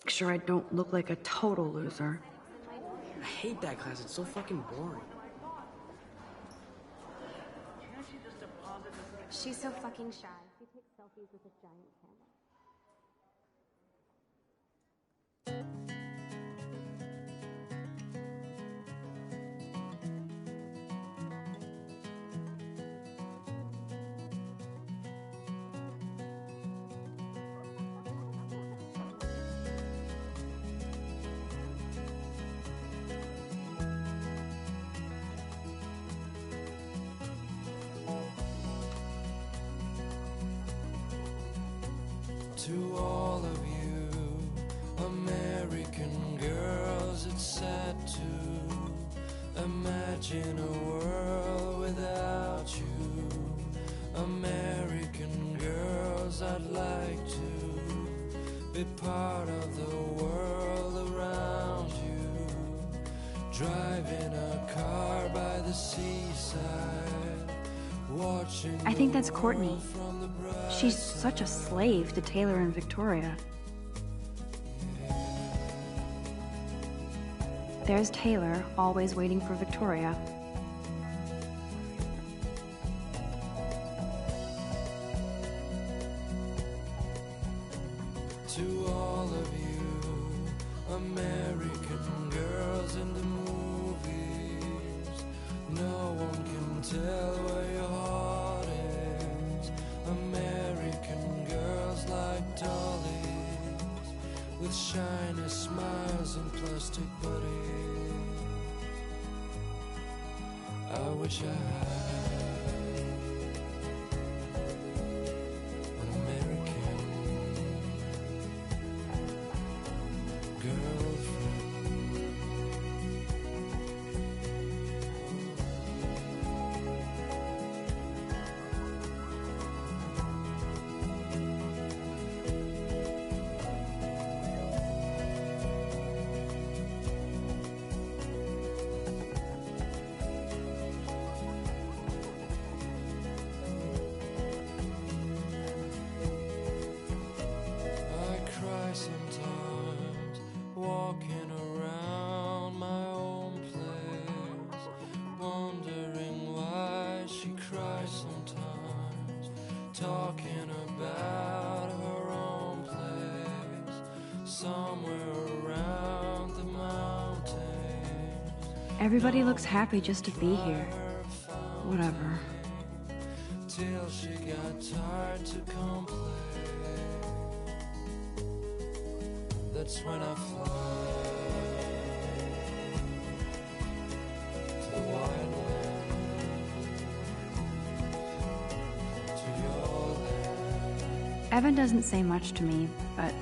Make sure I don't look like a total loser. I hate that class. It's so fucking boring. She's so fucking shy. She takes selfies with a giant camera. To all of you American girls, it's sad to imagine a world without you. American girls, I'd like to be part of the world around you. Driving a car by the seaside, watching. I think that's Courtney. She's such a slave to Taylor and Victoria. There's Taylor, always waiting for Victoria. To all of you American girls in the movies, no one can tell where your heart is. American girls like dollies, with shiny smiles and plastic bodies. I wish I had an American girlfriend. I cry sometimes, walking around my own place, wondering why she cries sometimes, talking about her own place, somewhere around the mountains. Everybody looks happy just to be here. Whatever. Till she got tired to complain. That's when I fly to the wide land, to your land. Evan doesn't say much to me, but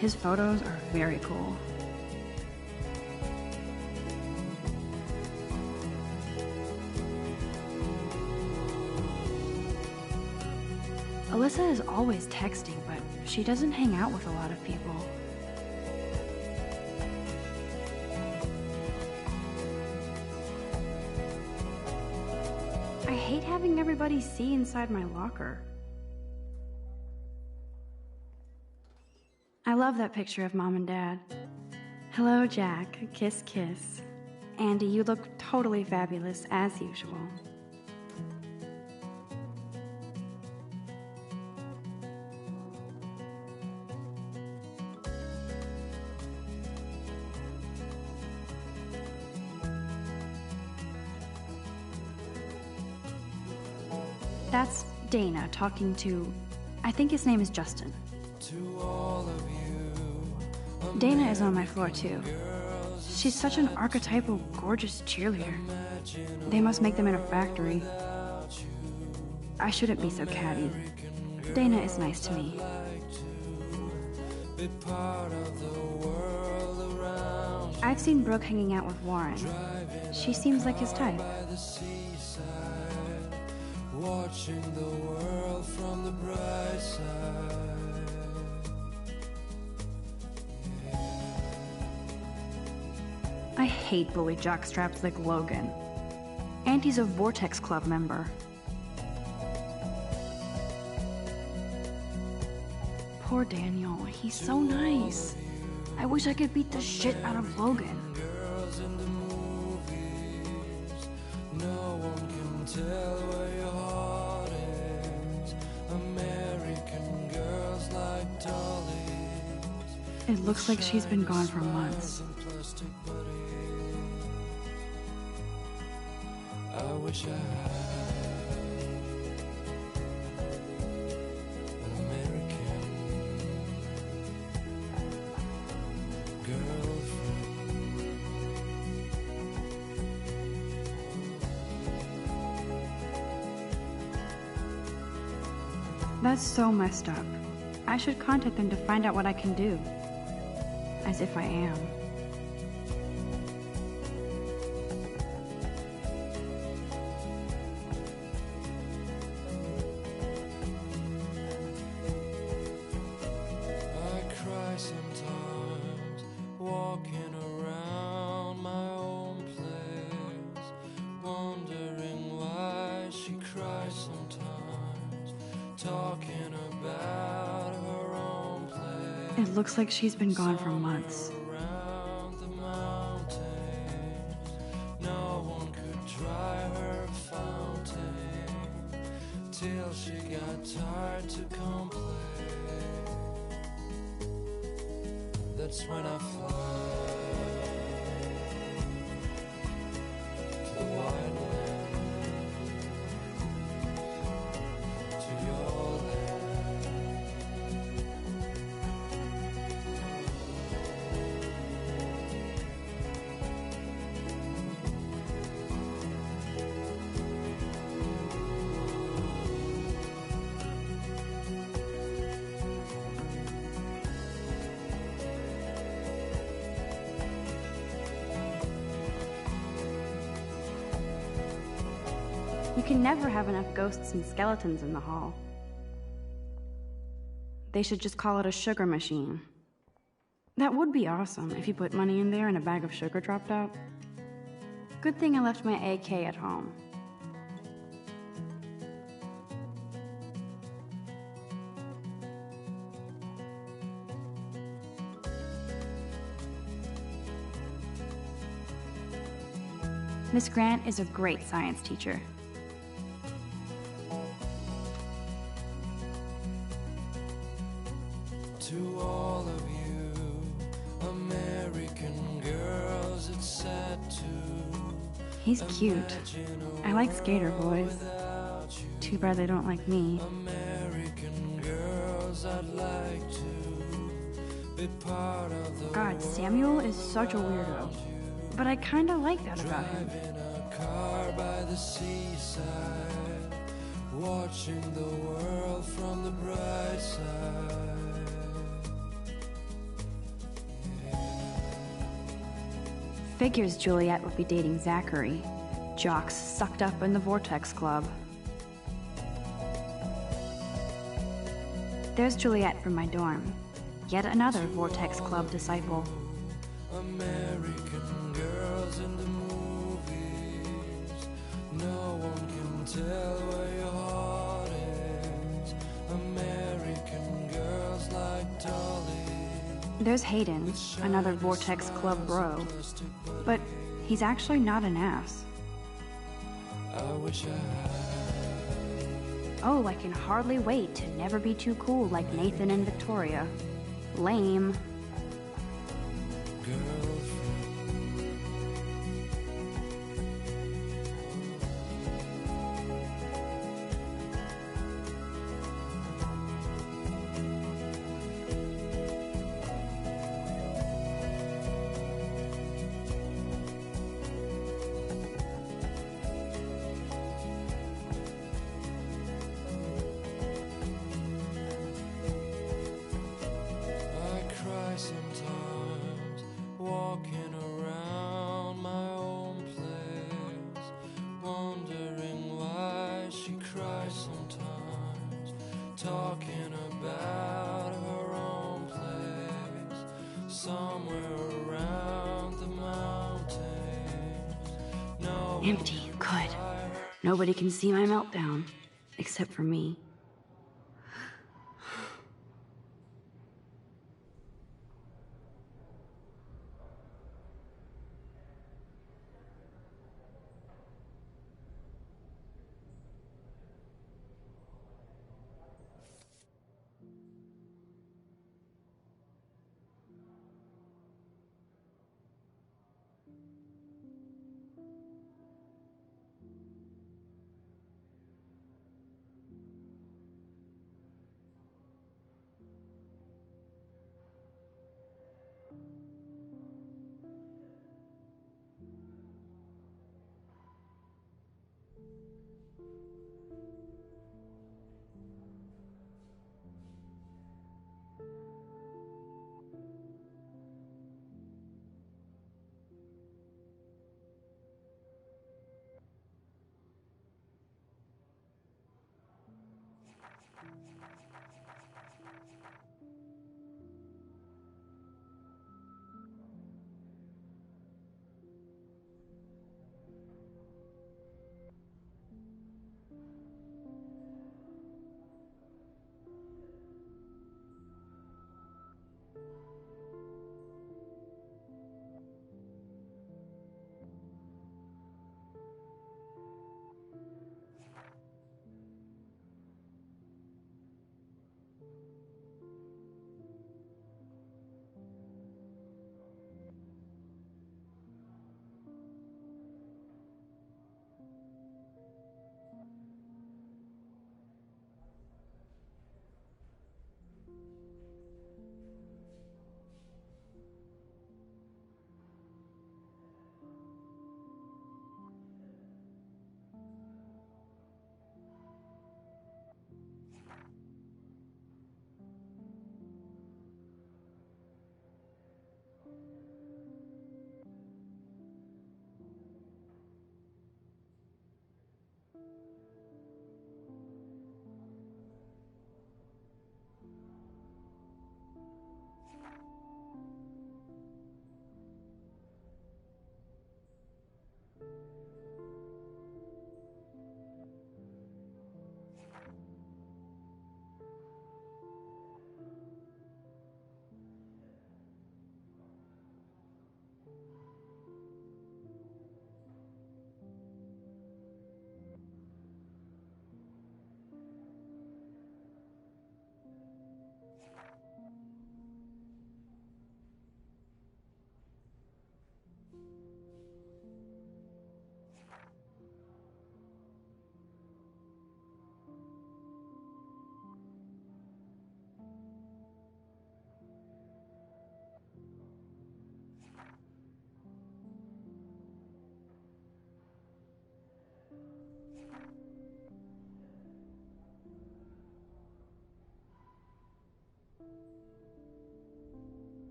his photos are very cool. Alyssa is always texting, but she doesn't hang out with a lot of people. I hate having everybody see inside my locker. I love that picture of Mom and Dad. Hello, Jack. Kiss, kiss. Andy, you look totally fabulous, as usual. That's Dana talking to, I think his name is Justin. To all of you Dana is on my floor too. She's such an archetypal, gorgeous cheerleader. They must make them in a factory. I shouldn't be so catty. Dana is nice to me. be part of the world around you. I've seen Brooke hanging out with Warren. She seems like his type. By the seaside, watching the world from the bright side. I hate bully jockstraps like Logan. And he's a Vortex Club member. Poor Daniel, he's so nice. I wish I could beat the shit out of Logan. Girls in the movies, no one can tell where your heart is. American girls like dollies. It looks like she's been gone for months. I wish I had an American girlfriend. That's so messed up. I should contact them to find out what I can do. As if I am. I cry sometimes, walking around my own place, wondering why she cries sometimes, talking about her own place. It looks like she's been gone for months. Around the mountains, no one could dry her fountain, till she got tired to complain. That's when I fly to the wide land, to your land. You can never have enough ghosts and skeletons in the hall. They should just call it a sugar machine. That would be awesome if you put money in there and a bag of sugar dropped out. Good thing I left my AK at home. Miss Grant is a great science teacher. To all of you American girls, it's sad to He's cute. I like skater boys. Too bad they don't like me. American girls, I'd like to be part of the God, Samuel is such a weirdo. But I kinda like that about him. in a car by the seaside, watching the world from the bright side. Figures Juliet would be dating Zachary. Jocks sucked up in the Vortex Club. There's Juliet from my dorm. Yet another Vortex Club disciple. American girls in the movies, no one can tell where your heart is. American girls like dollies. There's Hayden, another Vortex Club bro. But he's actually not an ass. I wish I had Oh, I can hardly wait to never be too cool like Nathan and Victoria. Lame. girlfriend. I cry sometimes, walking around my own place, wondering why she cries sometimes, talking about her own place, somewhere around the mountains. No Empty, good. Nobody can see my meltdown. Except for me.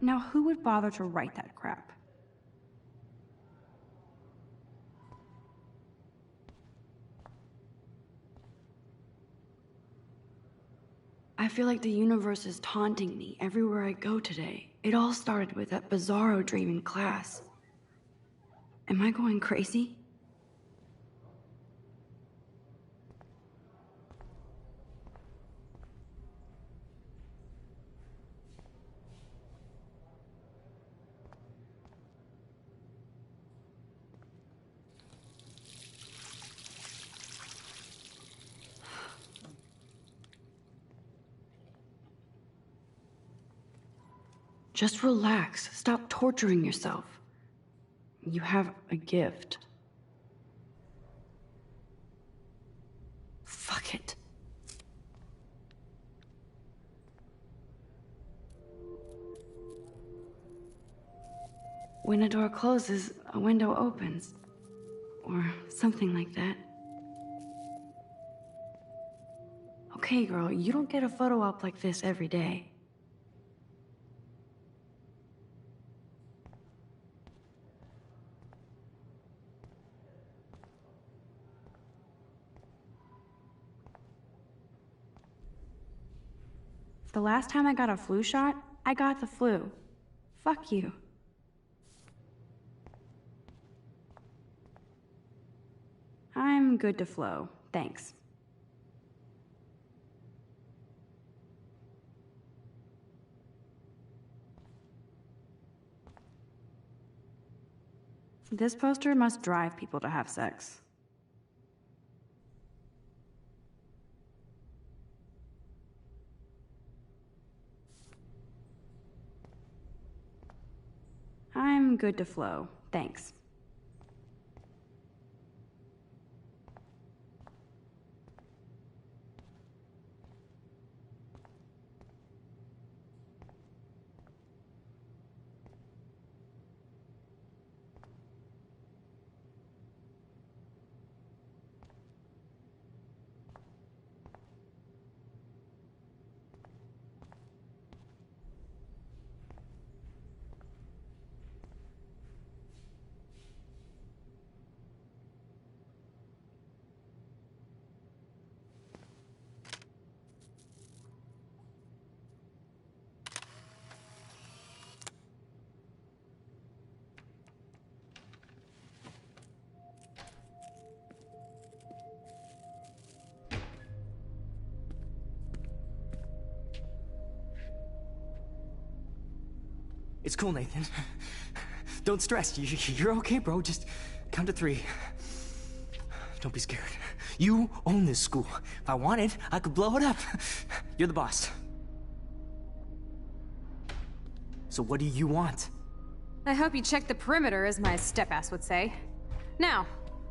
Now, who would bother to write that crap? I feel like the universe is taunting me everywhere I go today. It all started with that bizarro dream in class. Am I going crazy? Just relax. Stop torturing yourself. You have a gift. Fuck it. When a door closes, a window opens. Or something like that. Okay, girl, you don't get a photo op like this every day. The last time I got a flu shot, I got the flu. Fuck you. I'm good to flow, thanks. This poster must drive people to have sex. I'm good to flow, thanks. It's cool, Nathan. Don't stress. You're okay, bro. Just count to 3. Don't be scared. You own this school. If I wanted, I could blow it up. You're the boss. So what do you want? I hope you check the perimeter, as my step-ass would say. Now,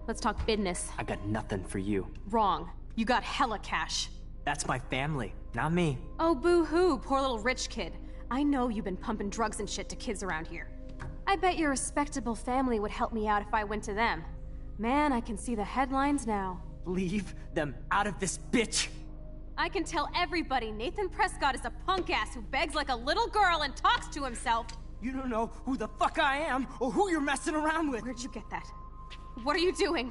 let's talk business. I got nothing for you. Wrong. You got hella cash. That's my family, not me. Oh, boo-hoo, poor little rich kid. I know you've been pumping drugs and shit to kids around here. I bet your respectable family would help me out if I went to them. Man, I can see the headlines now. Leave them out of this, bitch! I can tell everybody Nathan Prescott is a punk ass who begs like a little girl and talks to himself. You don't know who the fuck I am or who you're messing around with. Where'd you get that? What are you doing?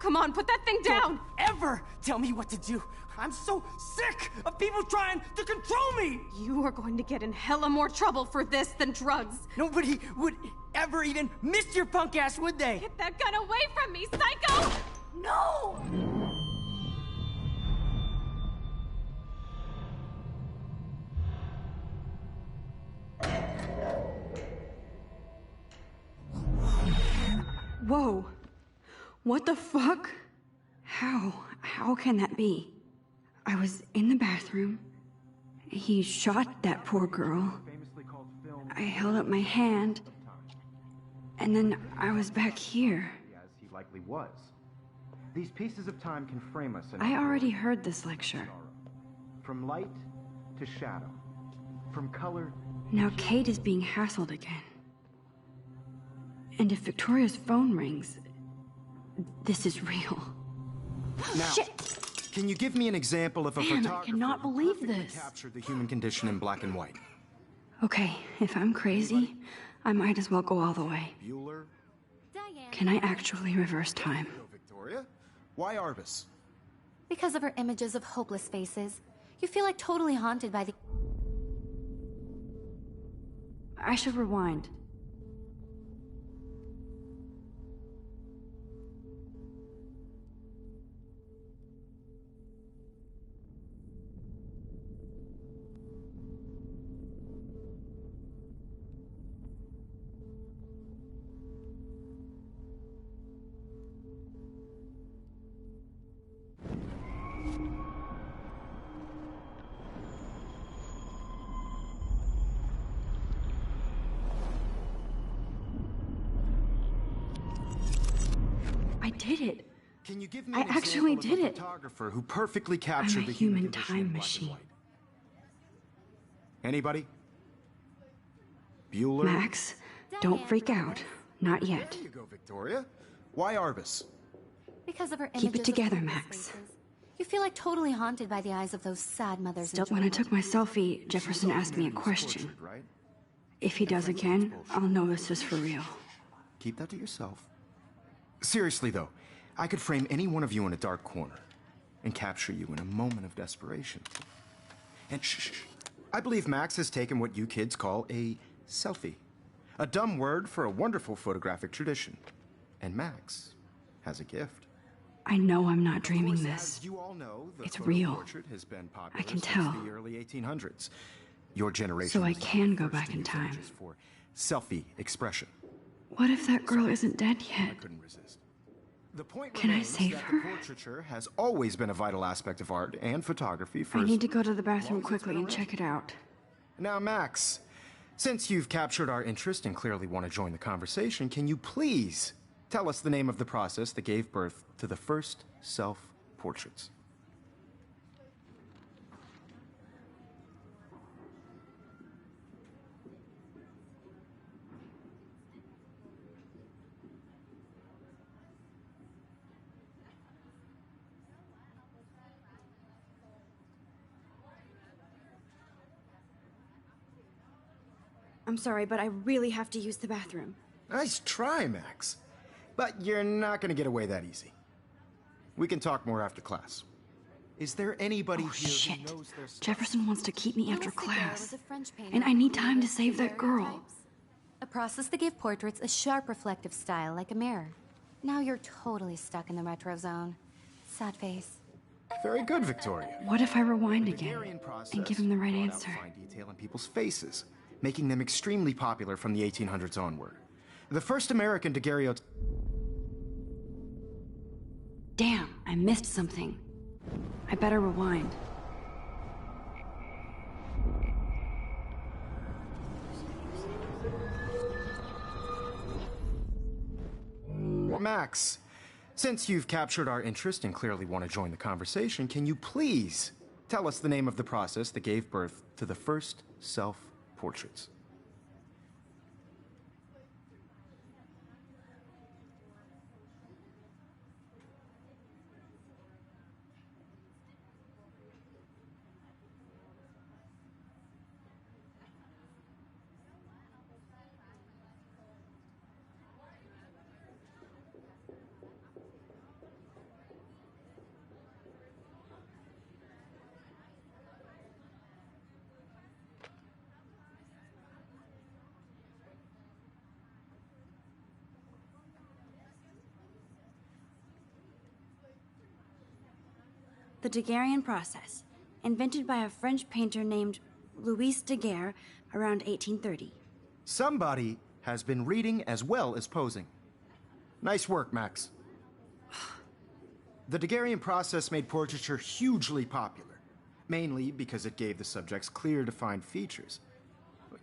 Come on, put that thing down! Don't ever tell me what to do! I'm so sick of people trying to control me! You are going to get in hella more trouble for this than drugs. Nobody would ever even miss your punk ass, would they? Get that gun away from me, psycho! No! Whoa. What the fuck? How can that be? I was in the bathroom. He shot that poor girl. I held up my hand. And then I was back here. As he likely was. These pieces of time can frame us in I already heard this lecture. from light to shadow, from color. Now Kate is being hassled again. And if Victoria's phone rings, this is real. Now, Shit! can you give me an example of a Man, I photographer cannot who believe perfectly this. captured the human condition in black and white? Okay, if I'm crazy, I might as well go all the way. Bueller? Can I actually reverse time? No, Victoria. Why Arbus? Because of her images of hopeless faces. You feel like totally haunted by the... I should rewind. I did it. Can you give me I an actually example did of a it. photographer who perfectly I'm captured a the human condition in time black and machine. white? Anybody? Bueller? Max, don't freak out. Not yet. There you go, Victoria. Why Arbus? Because of her Keep it images of together, hopeless Max. faces. You feel like totally haunted by the eyes of those sad mothers Still, and when I children. took my selfie, Jefferson asked me a question. Right? If he does again, I'll know this is for real. Keep that to yourself. Seriously, though, I could frame any one of you in a dark corner and capture you in a moment of desperation. And shh. I believe Max has taken what you kids call a selfie. A dumb word for a wonderful photographic tradition. And Max has a gift. I know I'm not Of dreaming course, this. as you all know, the It's photo real. portrait has been popular I can since tell. the early 1800s. Your generation So I was the can go first back to in use time. images for selfie expression. What if that girl isn't dead I yet? couldn't resist. The point Can I remains save that her? the portraiture has always been a vital aspect of art and photography for I as need to go to the long bathroom as it's quickly been and around. check it out. Now, Max, since you've captured our interest and clearly want to join the conversation, can you please tell us the name of the process that gave birth to the first self-portraits? I'm sorry, but I really have to use the bathroom. Nice try, Max. But you're not going to get away that easy. We can talk more after class. Is there anybody Oh, here shit. who knows their stuff? Jefferson wants to keep me after Alice Daguerre class. was a French painter And I need who time to created save that girl. daguerreotypes. A process that gave portraits a sharp reflective style like a mirror. Now you're totally stuck in the retro zone. Sad face. Very good, Victoria. What if I rewind The again Daguerrean process and give him the right brought out answer? fine detail in people's faces, making them extremely popular from the 1800s onward. The first American daguerreotype. Damn, I missed something. I better rewind. Max, since you've captured our interest and clearly want to join the conversation, can you please tell us the name of the process that gave birth to the first self-portraits? The Daguerrean process, invented by a French painter named Louis Daguerre around 1830. Somebody has been reading as well as posing. Nice work, Max. The Daguerrean process made portraiture hugely popular, mainly because it gave the subjects clear, defined features.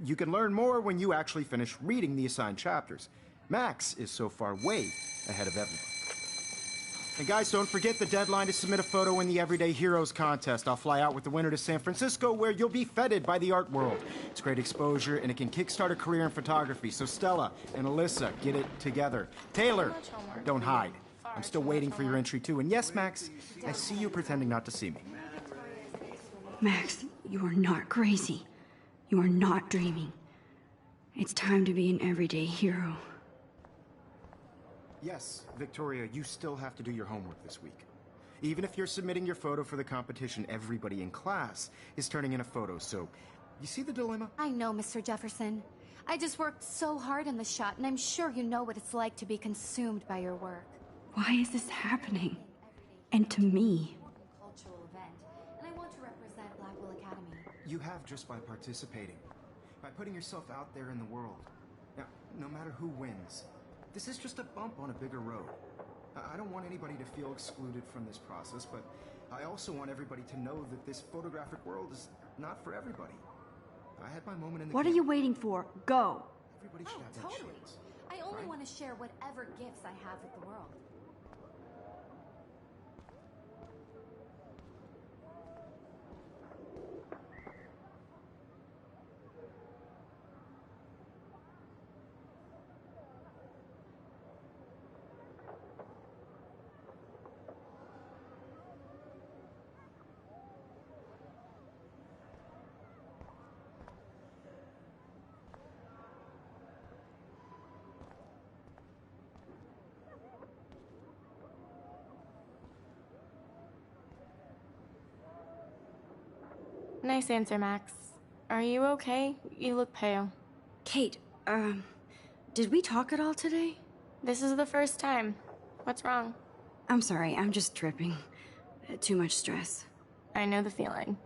You can learn more when you actually finish reading the assigned chapters. Max is so far way ahead of everyone. And guys, don't forget the deadline to submit a photo in the Everyday Heroes contest. I'll fly out with the winner to San Francisco, where you'll be feted by the art world. It's great exposure, and it can kickstart a career in photography. So Stella and Alyssa, get it together. Taylor, don't hide. I'm still waiting for your entry, too. And yes, Max, I see you pretending not to see me. Max, you are not crazy. You are not dreaming. It's time to be an everyday hero. Yes, Victoria, you still have to do your homework this week. Even if you're submitting your photo for the competition, everybody in class is turning in a photo, so you see the dilemma? I know, Mr. Jefferson. I just worked so hard on the shot, and I'm sure you know what it's like to be consumed by your work. Why is this happening? And to me? Cultural event, and I want to represent Blackwell Academy. You have just by participating, by putting yourself out there in the world. Now, no matter who wins, this is just a bump on a bigger road. I don't want anybody to feel excluded from this process, but I also want everybody to know that this photographic world is not for everybody. I had my moment in the What are you waiting for? Go! Everybody should have that Totally. chance. I only right? want to share whatever gifts I have with the world. Nice answer, Max. Are you okay? You look pale. Kate, did we talk at all today? This is the first time. What's wrong? I'm sorry, I'm just tripping. Too much stress. I know the feeling.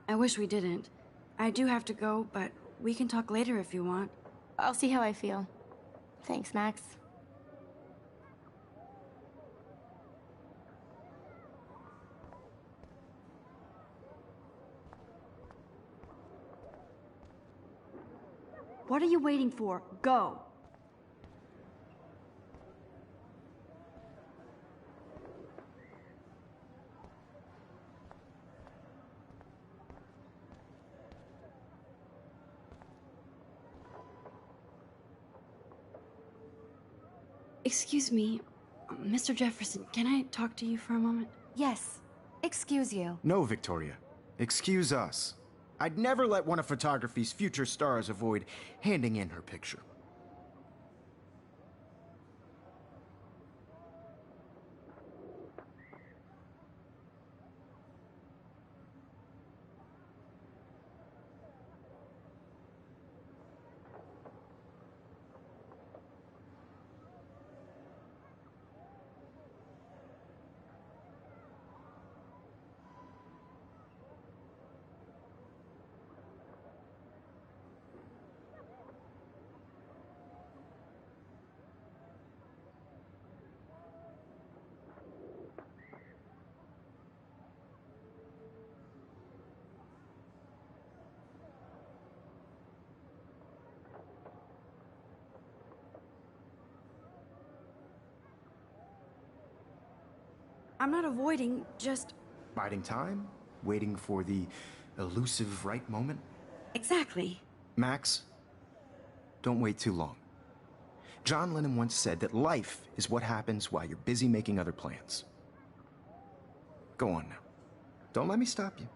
I wish we didn't. I do have to go, but we can talk later if you want. I'll see how I feel. Thanks, Max. What are you waiting for? Go! Excuse me, Mr. Jefferson, can I talk to you for a moment? Yes. Excuse you. No, Victoria. Excuse us. I'd never let one of photography's future stars avoid handing in her picture. I'm not avoiding, just... Biding time? Waiting for the elusive right moment? Exactly. Max, don't wait too long. John Lennon once said that life is what happens while you're busy making other plans. Go on now. Don't let me stop you.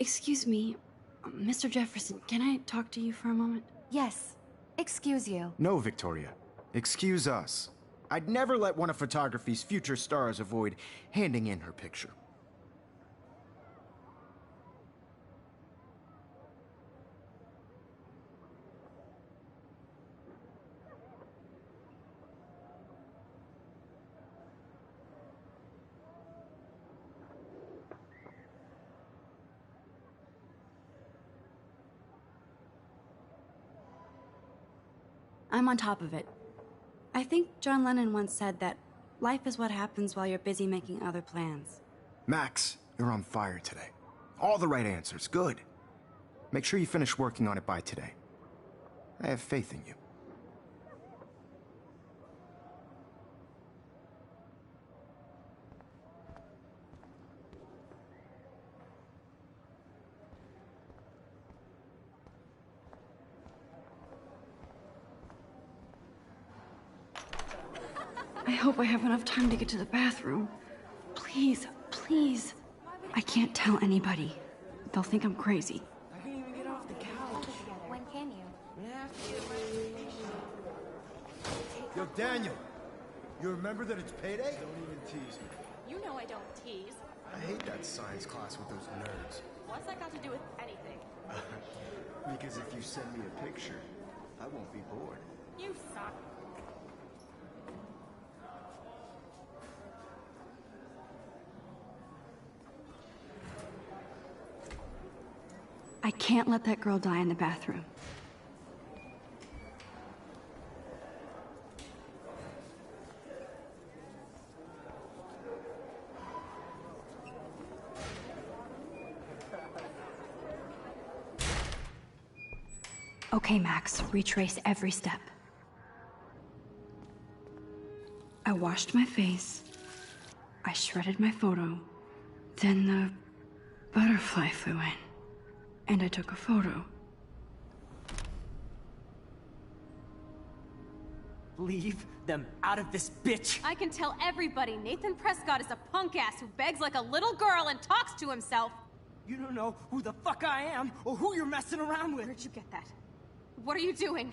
Excuse me, Mr. Jefferson, can I talk to you for a moment? Yes. Excuse you. No, Victoria. Excuse us. I'd never let one of photography's future stars avoid handing in her picture. I'm on top of it. I think John Lennon once said that life is what happens while you're busy making other plans. Max, you're on fire today. All the right answers, good. Make sure you finish working on it by today. I have faith in you. I hope I have enough time to get to the bathroom. Please, please. I can't tell anybody. They'll think I'm crazy. I can't even get off the couch. When can you? Yo, Daniel, you remember that it's payday? Don't even tease me. You know I don't tease. I hate that science class with those nerds. What's that got to do with anything? Because if you send me a picture, I won't be bored. You suck. I can't let that girl die in the bathroom. Okay, Max, retrace every step. I washed my face. I shredded my photo. Then the butterfly flew in. And I took a photo. Leave them out of this bitch! I can tell everybody Nathan Prescott is a punk ass who begs like a little girl and talks to himself. You don't know who the fuck I am or who you're messing around with. Where'd you get that? What are you doing?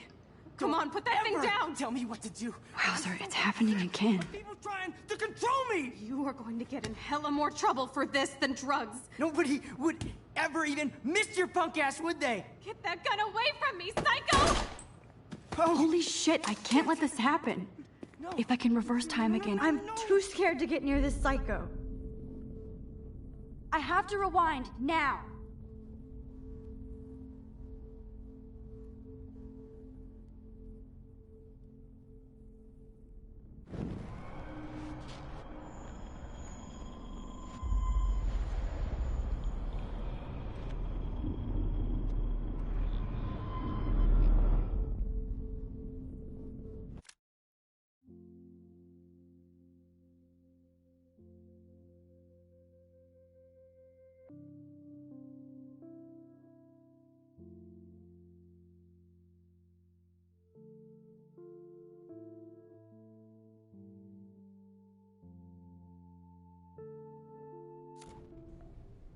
Come Don't on, put that thing ever down! Tell me what to do. Wowzer, it's happening again. People trying to control me! You are going to get in hella more trouble for this than drugs. Nobody would ever even miss your punk ass, would they? Get that gun away from me, psycho! Oh, Holy shit, I can't let this happen. no. If I can reverse time again, I'm too scared to get near this psycho. I have to rewind now.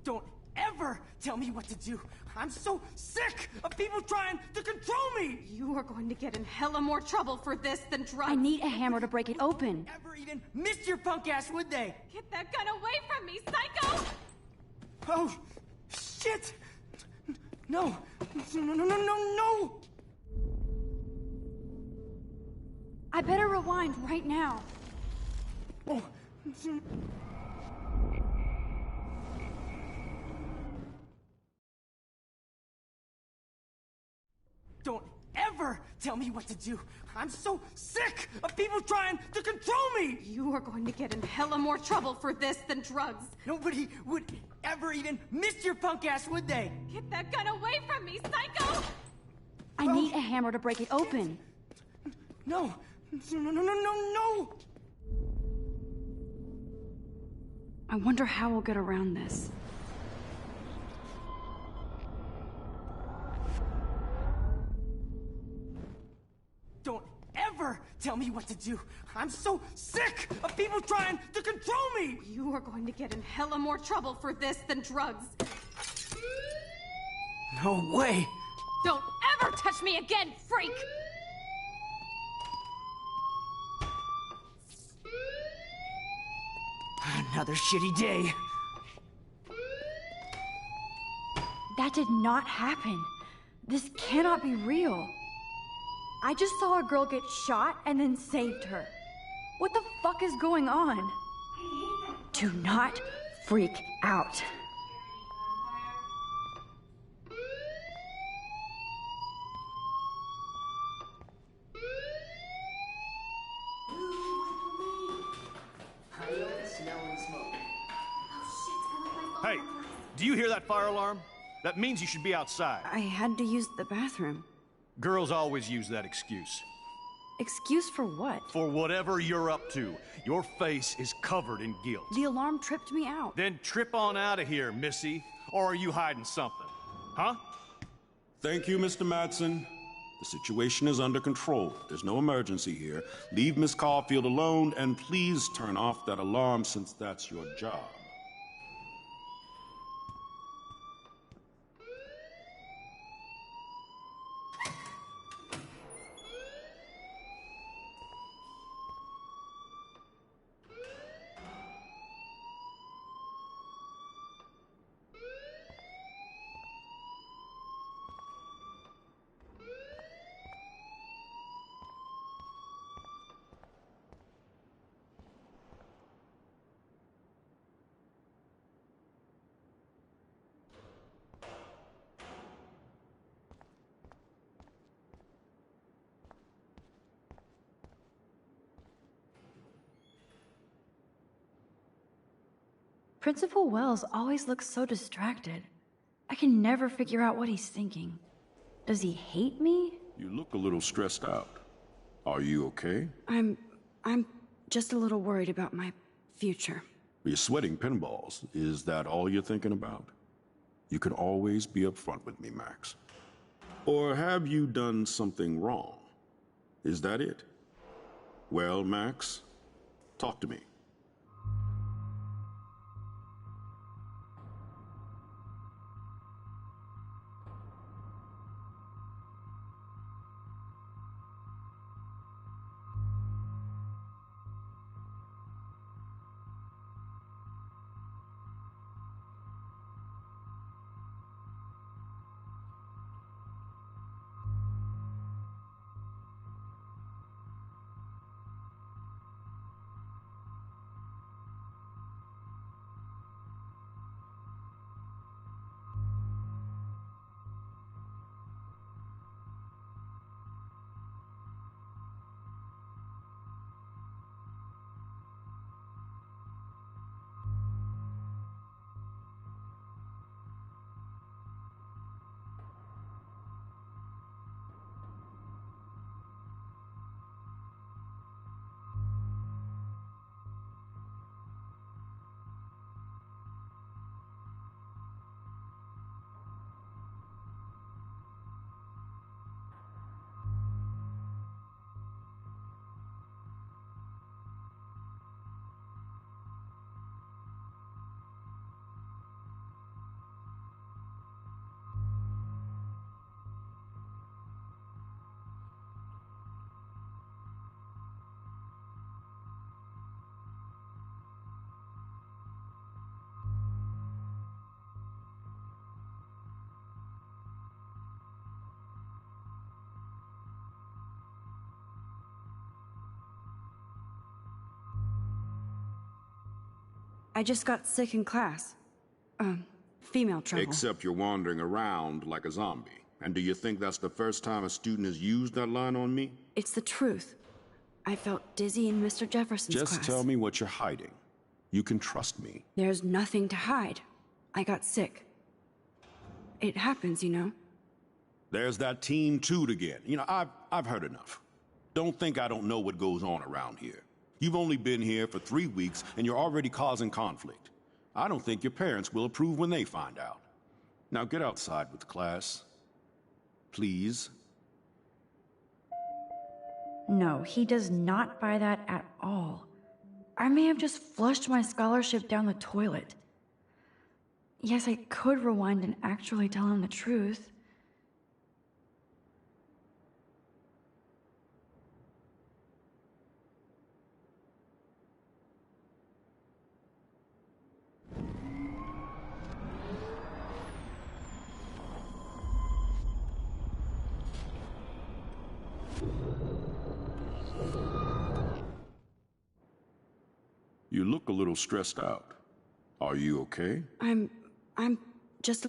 Don't ever tell me what to do. I'm so sick of people trying to control me! You are going to get in hella more trouble for this than drugs. I need a hammer to break it open. Ever even miss your punk ass, would they? Get that gun away from me, psycho! Oh, shit! No, no, no, no, no, no! I better rewind right now. Oh, don't ever tell me what to do. I'm so sick of people trying to control me! You are going to get in hella more trouble for this than drugs. Nobody would ever even miss your punk ass, would they? Get that gun away from me, psycho! I need a hammer to break it open. No, no, no, no, no, no! I wonder how we'll get around this. Don't ever tell me what to do. I'm so sick of people trying to control me! You are going to get in hella more trouble for this than drugs. No way! Don't ever touch me again, freak! Another shitty day. That did not happen. This cannot be real. I just saw a girl get shot and then saved her. What the fuck is going on? Do not freak out. Hey, do you hear that fire alarm? That means you should be outside. I had to use the bathroom. Girls always use that excuse. Excuse for what? For whatever you're up to. Your face is covered in guilt. The alarm tripped me out. Then trip on out of here, Missy. Or are you hiding something? Huh? Thank you, Mr. Madsen. The situation is under control. There's no emergency here. Leave Miss Caulfield alone, and please turn off that alarm since that's your job. Principal Wells always looks so distracted. I can never figure out what he's thinking. Does he hate me? You look a little stressed out. Are you okay? I'm just a little worried about my future. You're sweating pinballs. Is that all you're thinking about? You can always be upfront with me, Max. Or have you done something wrong? Is that it? Well, Max, talk to me. I just got sick in class. Female trouble. Except you're wandering around like a zombie. And do you think that's the first time a student has used that line on me? It's the truth. I felt dizzy in Mr. Jefferson's class. Just tell me what you're hiding. You can trust me. There's nothing to hide. I got sick. It happens, you know. There's that Team Toot again. You know, I've heard enough. Don't think I don't know what goes on around here. You've only been here for 3 weeks, and you're already causing conflict. I don't think your parents will approve when they find out. Now get outside with class. Please. No, he does not buy that at all. I may have just flushed my scholarship down the toilet. Yes, I could rewind and actually tell him the truth. You look a little stressed out. Are you okay? I'm just...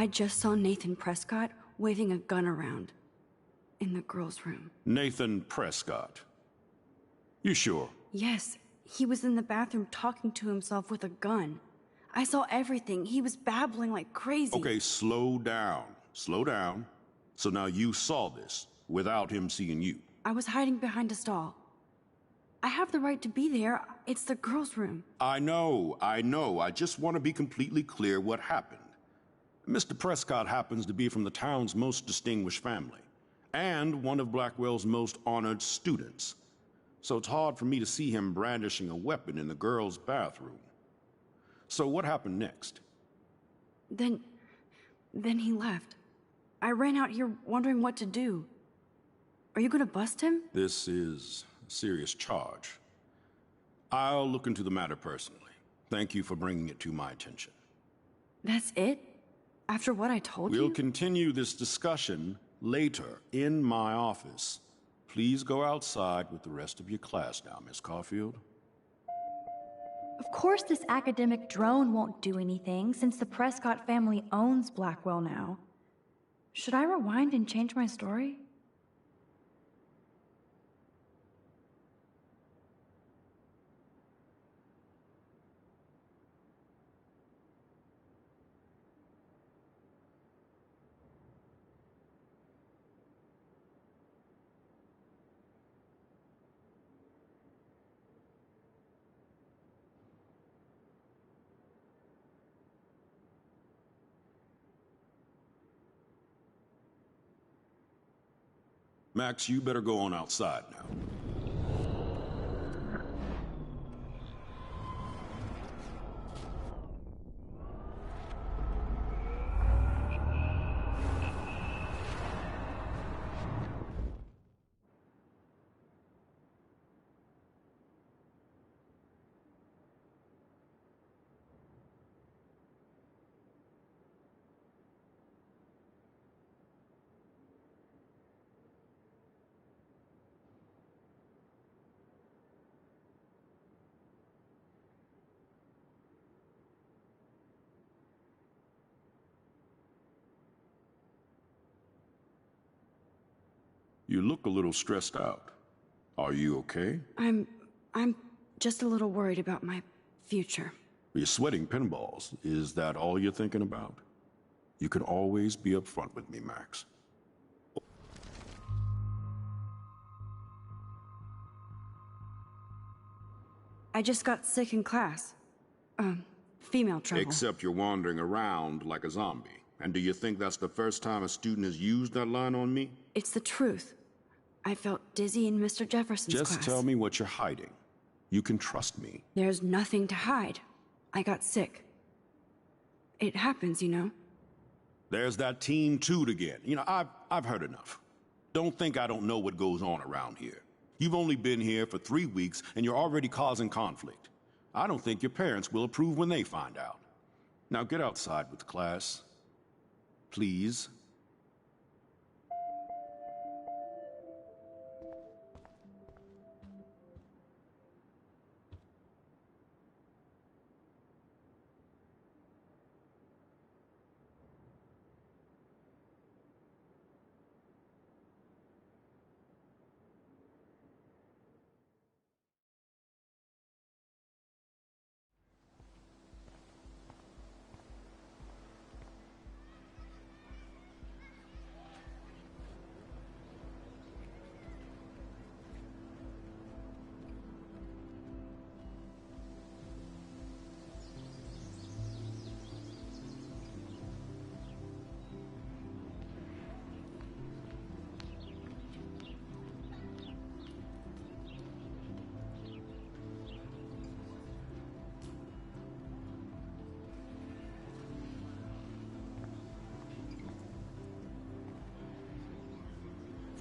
I just saw Nathan Prescott waving a gun around in the girls' room. Nathan Prescott. You sure? Yes, he was in the bathroom talking to himself with a gun. I saw everything. He was babbling like crazy. Okay, slow down. Slow down. So now you saw this without him seeing you. I was hiding behind a stall. I have the right to be there. It's the girls' room. I know. I just want to be completely clear what happened. Mr. Prescott happens to be from the town's most distinguished family, and one of Blackwell's most honored students. So it's hard for me to see him brandishing a weapon in the girls' bathroom. So what happened next? Then he left. I ran out here wondering what to do. Are you gonna bust him? This is a serious charge. I'll look into the matter personally. Thank you for bringing it to my attention. That's it? After what I told you? We'll continue this discussion later in my office. Please go outside with the rest of your class now, Miss Caulfield. Of course this academic drone won't do anything, since the Prescott family owns Blackwell now. Should I rewind and change my story? Max, you better go on outside now. You look a little stressed out. Are you okay? I'm just a little worried about my future. You're sweating pinballs. Is that all you're thinking about? You can always be upfront with me, Max. I just got sick in class. Female trouble. Except you're wandering around like a zombie. And do you think that's the first time a student has used that line on me? It's the truth. I felt dizzy in Mr. Jefferson's class. Just tell me what you're hiding. You can trust me. There's nothing to hide. I got sick. It happens, you know. There's that Team Toot again. I've heard enough. Don't think I don't know what goes on around here. You've only been here for 3 weeks, and you're already causing conflict. I don't think your parents will approve when they find out. Now get outside with class. Please.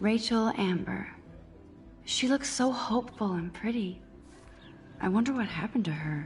Rachel Amber. She looks so hopeful and pretty. I wonder what happened to her.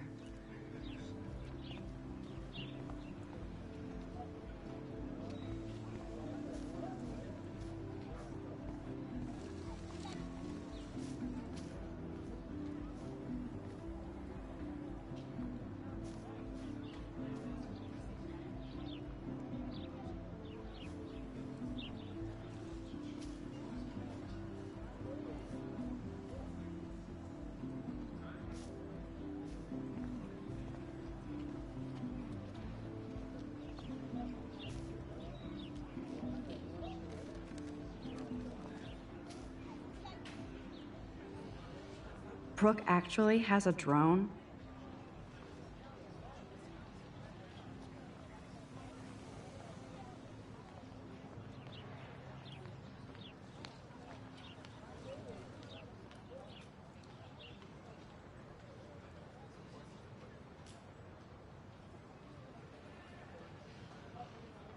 Brooke actually has a drone?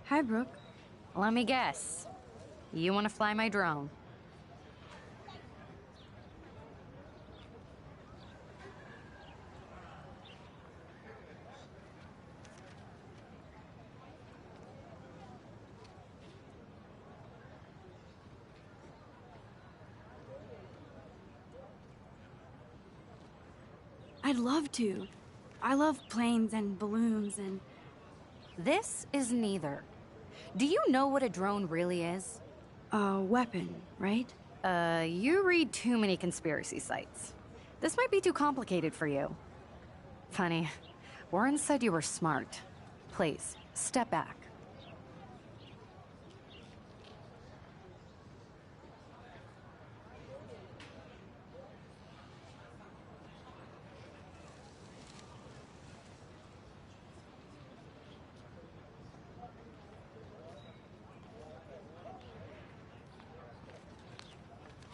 Hi, Brooke. Let me guess. You want to fly my drone? I'd love to. I love planes and balloons and... This is neither. Do you know what a drone really is? A weapon, right? You read too many conspiracy sites. This might be too complicated for you. Funny, Warren said you were smart. Please, step back.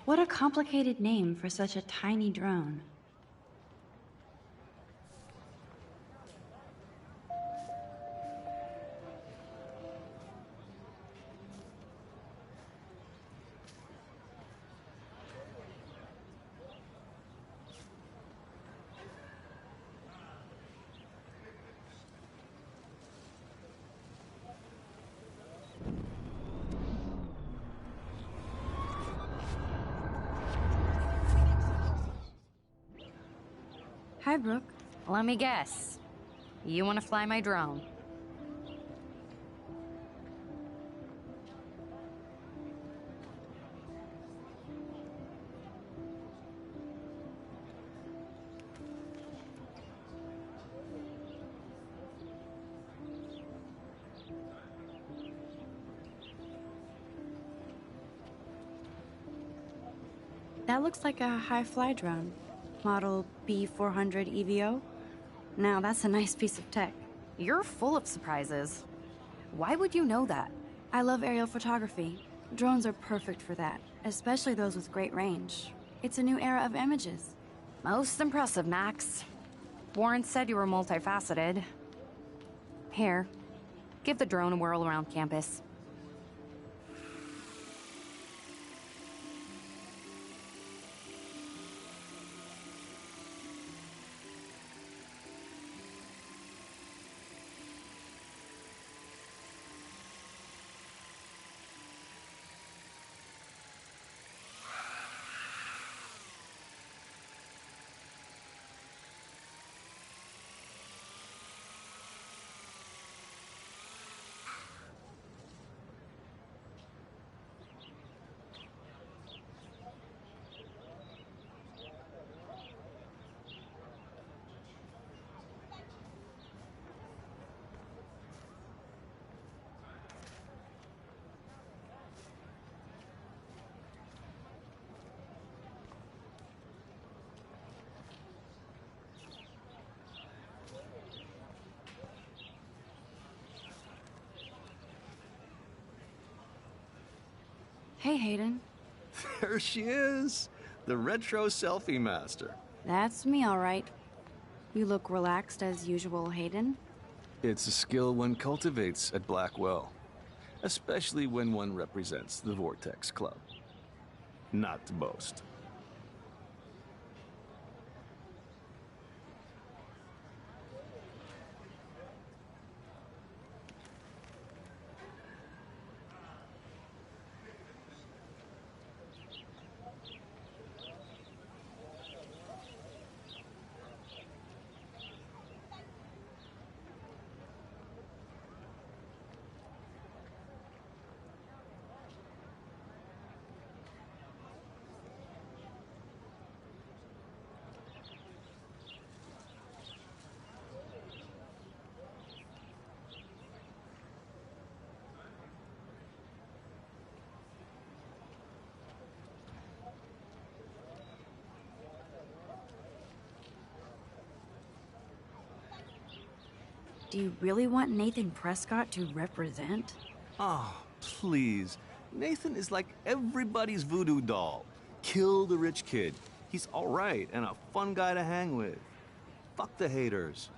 What a complicated name for such a tiny drone. Hi, Brooke. Let me guess. You want to fly my drone? That looks like a high-fly drone. Model B400 EVO. Now, that's a nice piece of tech. You're full of surprises. Why would you know that? I love aerial photography. Drones are perfect for that, especially those with great range. It's a new era of images. Most impressive, Max. Warren said you were multifaceted. Here, give the drone a whirl around campus. Hey, Hayden. There she is, the retro selfie master. That's me, all right. You look relaxed as usual, Hayden. It's a skill one cultivates at Blackwell, especially when one represents the Vortex Club. Not to boast. Do you really want Nathan Prescott to represent? Oh, please. Nathan is like everybody's voodoo doll. Kill the rich kid. He's all right and a fun guy to hang with. Fuck the haters.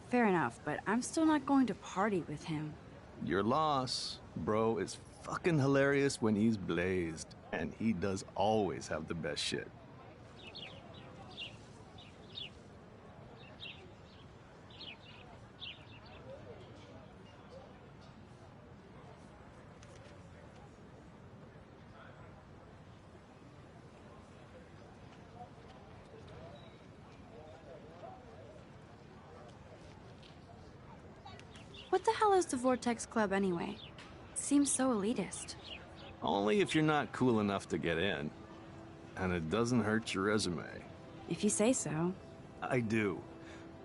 Fair enough, but I'm still not going to party with him. Your loss. Bro is fucking hilarious when he's blazed, and he does always have the best shit. What the hell is the Vortex Club anyway? Seems so elitist. Only if you're not cool enough to get in. And it doesn't hurt your resume. If you say so. I do.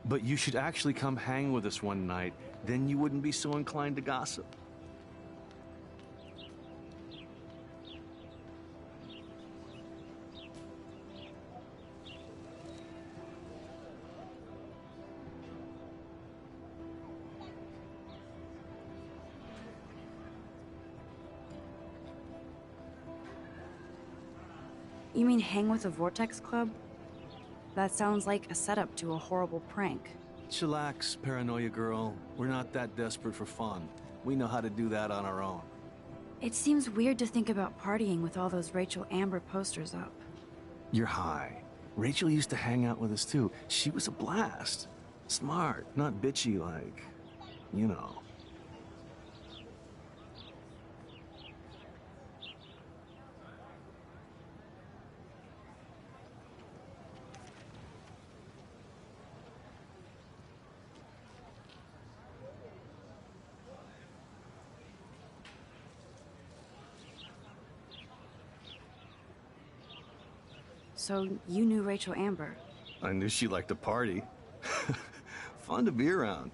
But you should actually come hang with us one night, then you wouldn't be so inclined to gossip. You mean hang with the Vortex Club? That sounds like a setup to a horrible prank. Chillax, paranoia girl. We're not that desperate for fun. We know how to do that on our own. It seems weird to think about partying with all those Rachel Amber posters up. You're high. Rachel used to hang out with us too. She was a blast. Smart, not bitchy like, you know. So you knew Rachel Amber? I knew she liked to party. Fun to be around.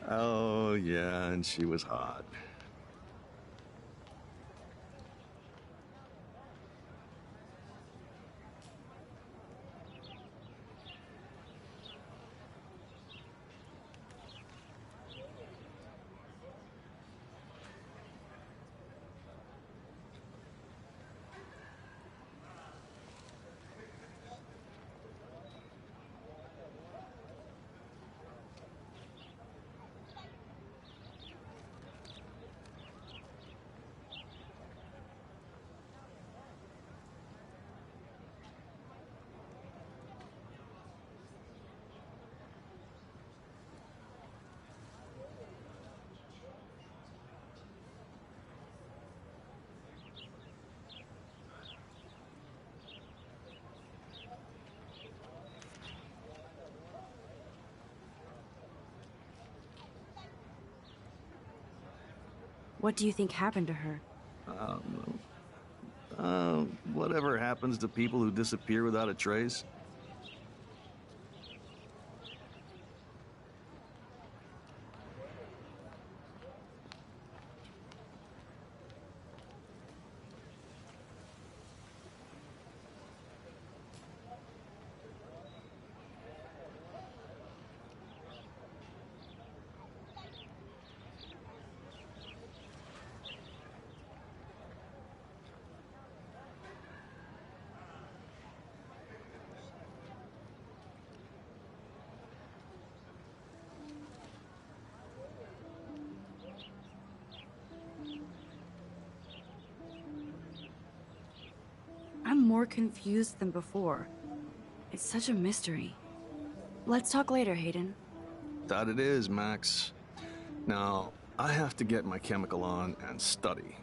Oh, yeah, and she was hot. What do you think happened to her? Whatever happens to people who disappear without a trace? I'm more confused than before. It's such a mystery. Let's talk later, Hayden. That it is, Max. Now, I have to get my chemical on and study.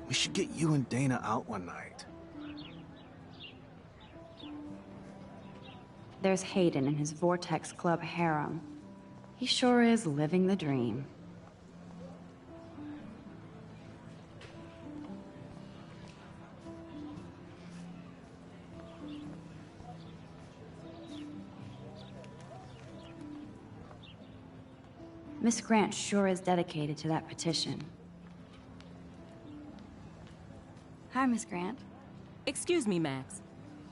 We should get you and Dana out one night. There's Hayden and his Vortex Club harem. He sure is living the dream. Miss Grant sure is dedicated to that petition. Hi, Miss Grant. Excuse me, Max.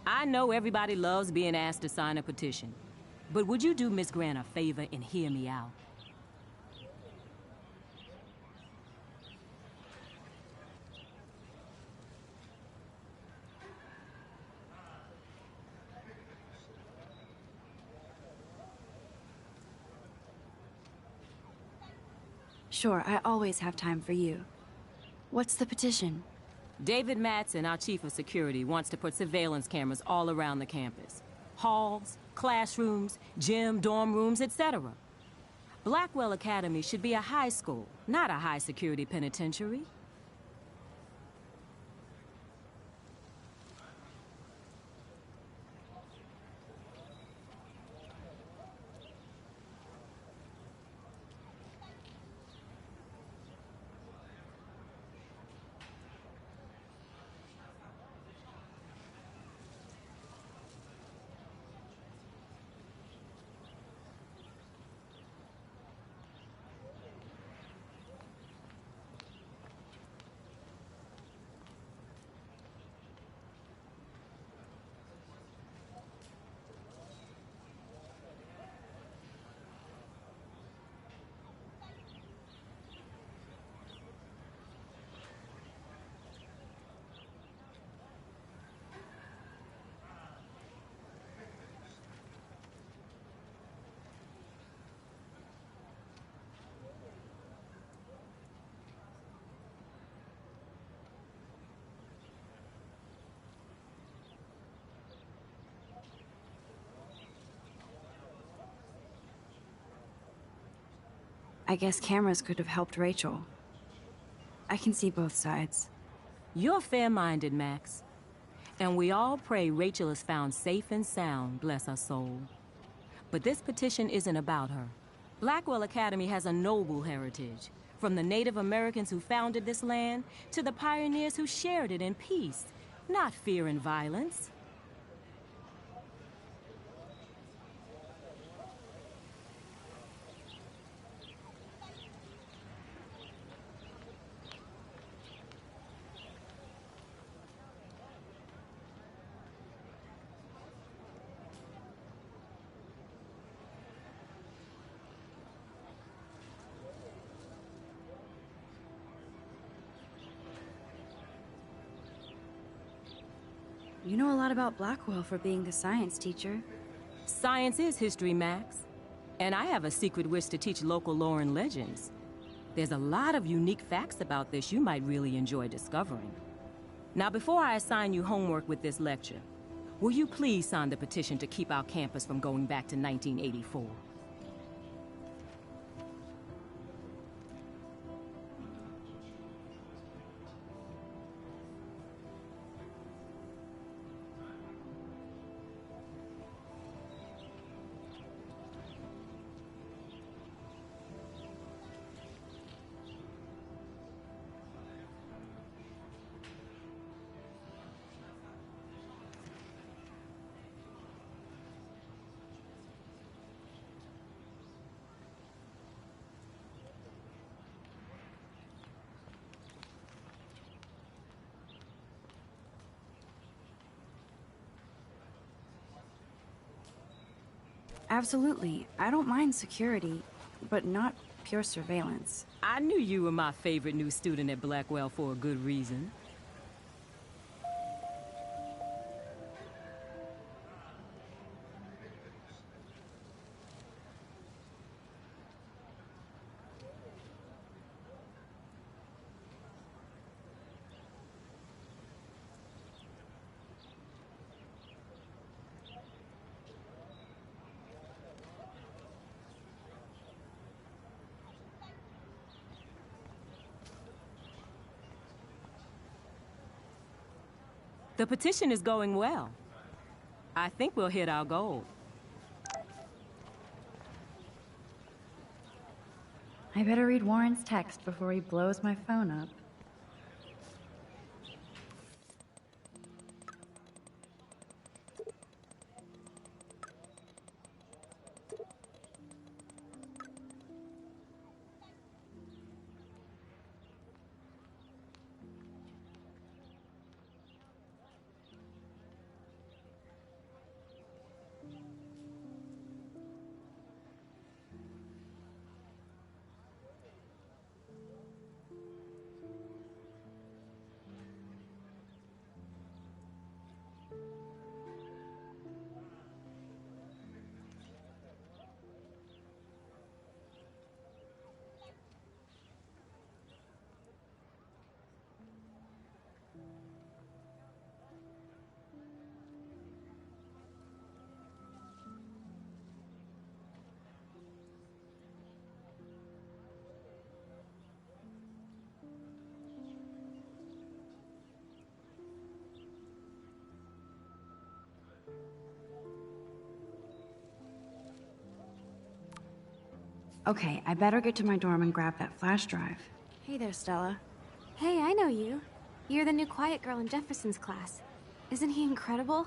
I know everybody loves being asked to sign a petition, but would you do Miss Grant a favor and hear me out? Sure, I always have time for you. What's the petition? David Matson, our chief of security, wants to put surveillance cameras all around the campus. Halls, classrooms, gym, dorm rooms, etc. Blackwell Academy should be a high school, not a high-security penitentiary. I guess cameras could have helped Rachel. I can see both sides. You're fair-minded, Max. And we all pray Rachel is found safe and sound, bless her soul. But this petition isn't about her. Blackwell Academy has a noble heritage, from the Native Americans who founded this land to the pioneers who shared it in peace, not fear and violence. You know a lot about Blackwell for being the science teacher. Science is history, Max. And I have a secret wish to teach local lore and legends. There's a lot of unique facts about this you might really enjoy discovering. Now, before I assign you homework with this lecture, will you please sign the petition to keep our campus from going back to 1984? Absolutely. I don't mind security, but not pure surveillance. I knew you were my favorite new student at Blackwell for a good reason. The petition is going well. I think we'll hit our goal. I better read Warren's text before he blows my phone up. Okay, I better get to my dorm and grab that flash drive. Hey there, Stella. Hey, I know you. You're the new quiet girl in Jefferson's class. Isn't he incredible?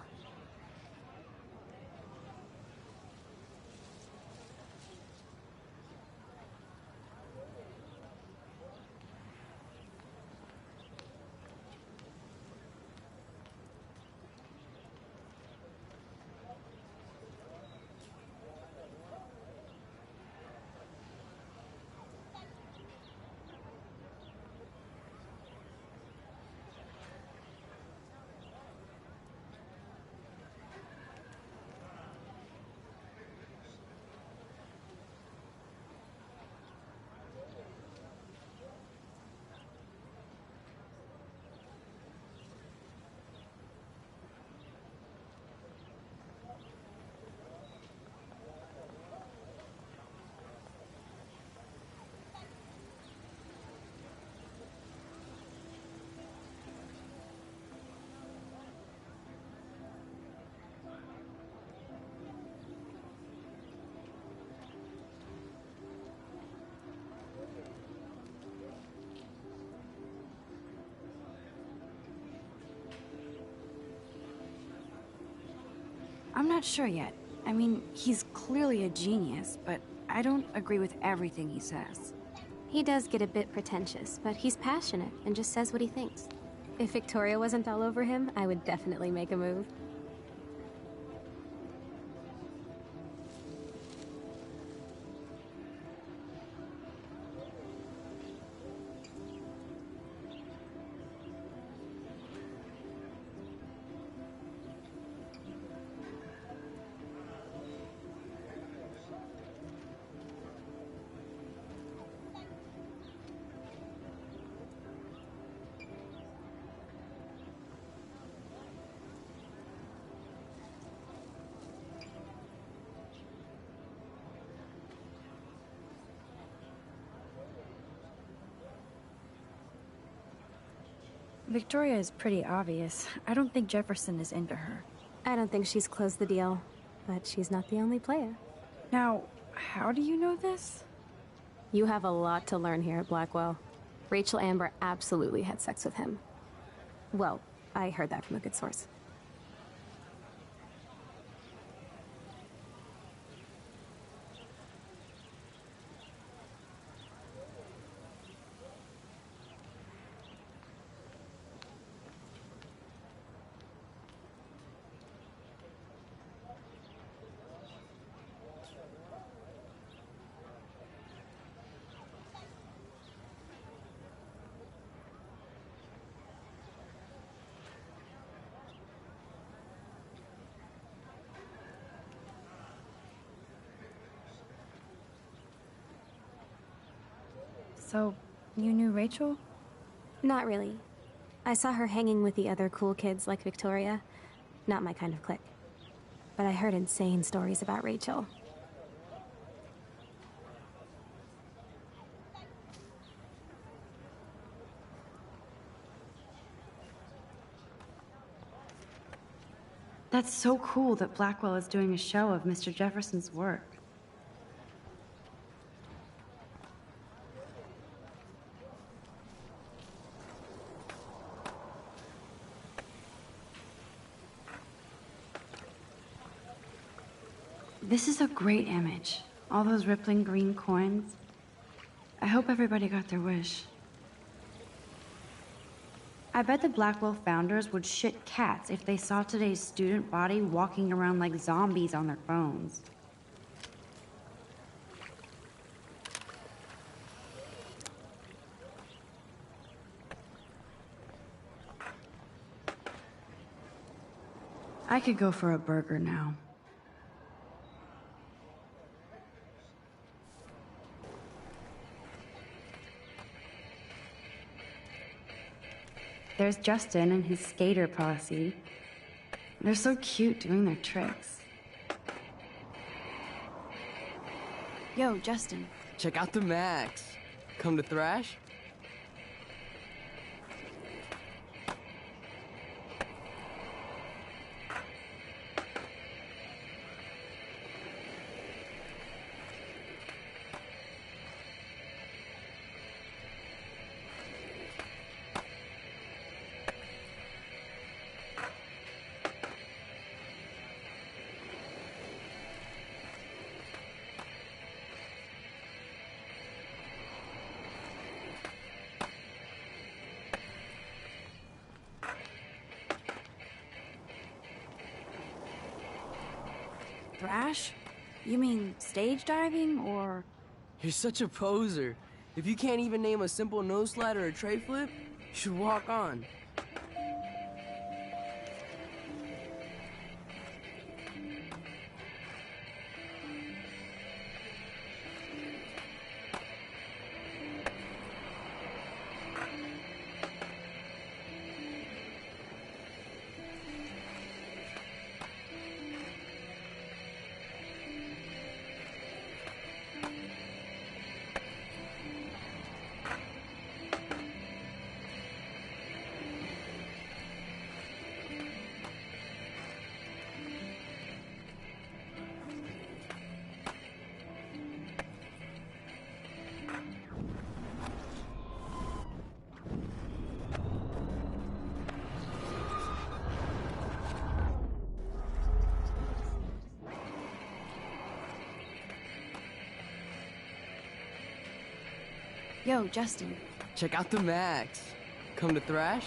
I'm not sure yet. I mean, he's clearly a genius, but I don't agree with everything he says. He does get a bit pretentious, but he's passionate and just says what he thinks. If Victoria wasn't all over him, I would definitely make a move. Victoria is pretty obvious. I don't think Jefferson is into her. I don't think she's closed the deal, but she's not the only player. Now, how do you know this? You have a lot to learn here at Blackwell. Rachel Amber absolutely had sex with him. Well, I heard that from a good source. So, you knew Rachel? Not really. I saw her hanging with the other cool kids like Victoria. Not my kind of clique. But I heard insane stories about Rachel. That's so cool that Blackwell is doing a show of Mr. Jefferson's work. This is a great image. All those rippling green coins. I hope everybody got their wish. I bet the Blackwell founders would shit cats if they saw today's student body walking around like zombies on their phones. I could go for a burger now. There's Justin and his skater posse. They're so cute doing their tricks. Yo, Justin. Check out the Max. Come to thrash? Thrash? You mean stage diving, or...? You're such a poser. If you can't even name a simple nose slide or a tray flip, you should walk on. Yo, Justin. Check out the Max. Come to thrash?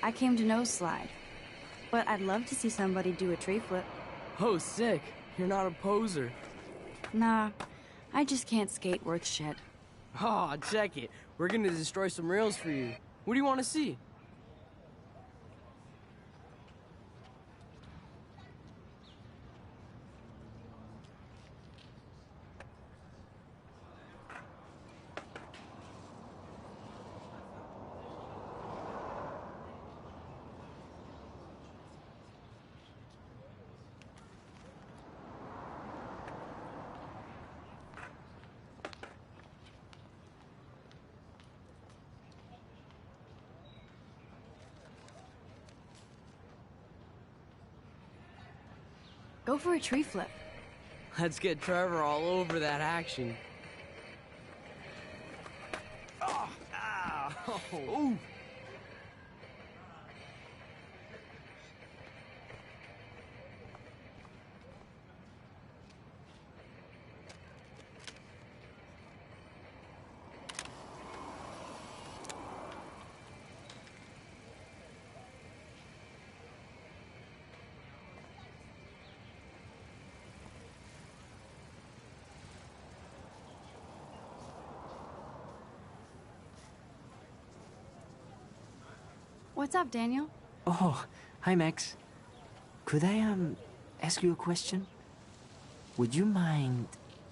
I came to know Slide, but I'd love to see somebody do a tree flip. Oh, sick. You're not a poser. Nah, I just can't skate worth shit. Oh, check it. We're gonna destroy some rails for you. What do you want to see? Go for a tree flip. Let's get Trevor all over that action. Oh, ow. Ooh. What's up, Daniel? Oh, hi, Max. Could I, ask you a question? Would you mind